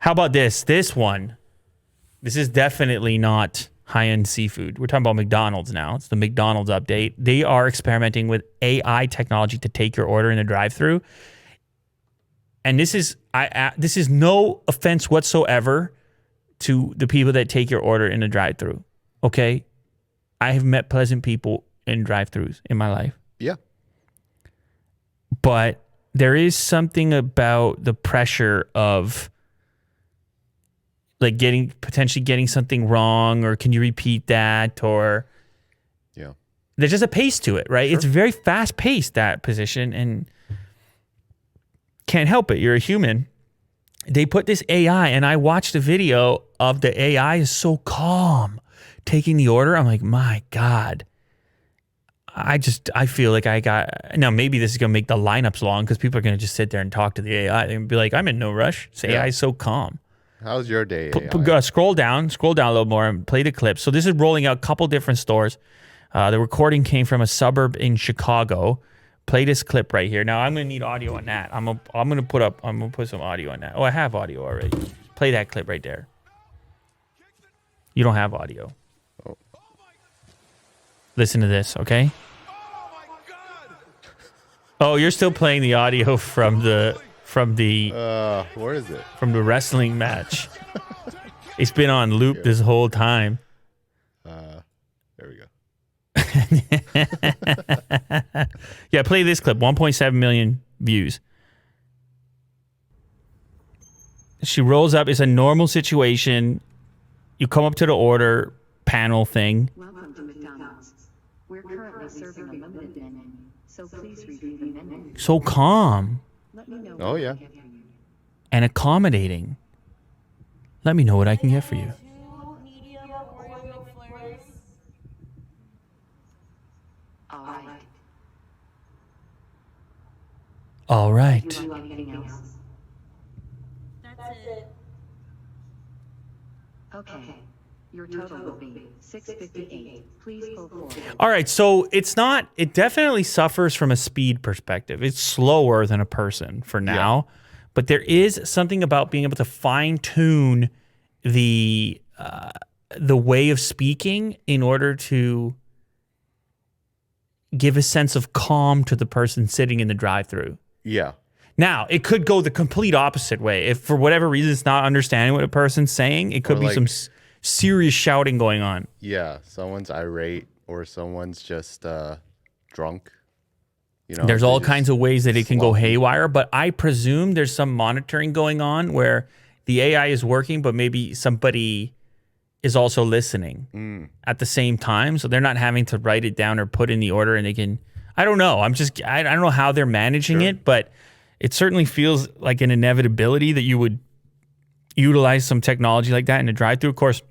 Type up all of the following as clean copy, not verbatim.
How about this? This one. This is definitely not high-end seafood. We're talking about McDonald's now. It's the McDonald's update. They are experimenting with AI technology to take your order in the drive-thru. And this is no offense whatsoever to the people that take your order in the drive-thru. Okay? I have met pleasant people in drive-thrus in my life. Yeah. But there is something about the pressure of like potentially getting something wrong, or can you repeat that, or there's just a pace to it, right? Sure. It's very fast paced, that position, and can't help it. You're a human. They put this AI, and I watched a video of the AI is so calm taking the order. I'm like, my God. I feel like now maybe this is going to make the lineups long because people are going to just sit there and talk to the AI. They're going to be like, I'm in no rush. This AI is so calm. How's your day, Scroll down a little more and play the clip. So this is rolling out a couple different stores. The recording came from a suburb in Chicago. Play this clip right here. Now I'm going to need audio on that. I'm going to put some audio on that. Oh, I have audio already. Play that clip right there. You don't have audio. Oh. Listen to this, okay? Oh, you're still playing the audio from the where is it? From the wrestling match. It's been on loop this whole time. There we go. Yeah, play this clip. 1.7 million views. She rolls up. It's a normal situation. You come up to the order panel thing. Welcome to McDonald's. We're currently serving a limited menu, so please review the menu. So calm. Let me know. Oh, yeah. And accommodating. Let me know what I can get for you. All right. All right. Do you want anything else? That's it. Okay. Your total will be $6.58. Please pull forward. All right, so it definitely suffers from a speed perspective. It's slower than a person for now, but there is something about being able to fine tune the way of speaking in order to give a sense of calm to the person sitting in the drive-thru. Yeah. Now, it could go the complete opposite way. If for whatever reason it's not understanding what a person's saying, it could be some serious shouting going on. Yeah, someone's irate or someone's just drunk. There's all kinds of ways that it can go haywire, but I presume there's some monitoring going on where the AI is working, but maybe somebody is also listening at the same time, so they're not having to write it down or put in the order, and they can. I don't know. I don't know how they're managing it, but it certainly feels like an inevitability that you would utilize some technology like that in a drive-thru. Of course,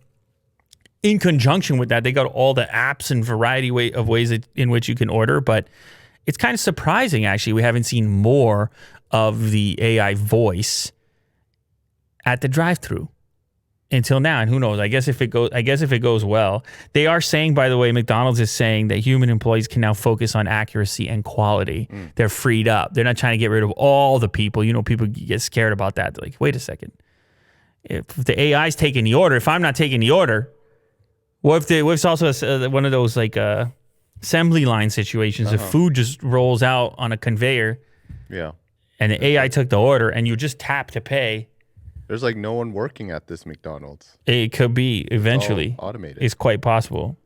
in conjunction with that, they got all the apps and variety of ways in which you can order, but it's kind of surprising, actually. We haven't seen more of the AI voice at the drive-thru until now, and who knows? I guess if it goes well, they are saying. By the way, McDonald's is saying that human employees can now focus on accuracy and quality. They're freed up. They're not trying to get rid of all the people. People get scared about that. They're like, wait a second. If the AI is taking the order, if I'm not taking the order, what if it's also one of those like assembly line situations? If food just rolls out on a conveyor, and the AI took the order, and you just tap to pay. There's like no one working at this McDonald's. It could be eventually automated. It's quite possible.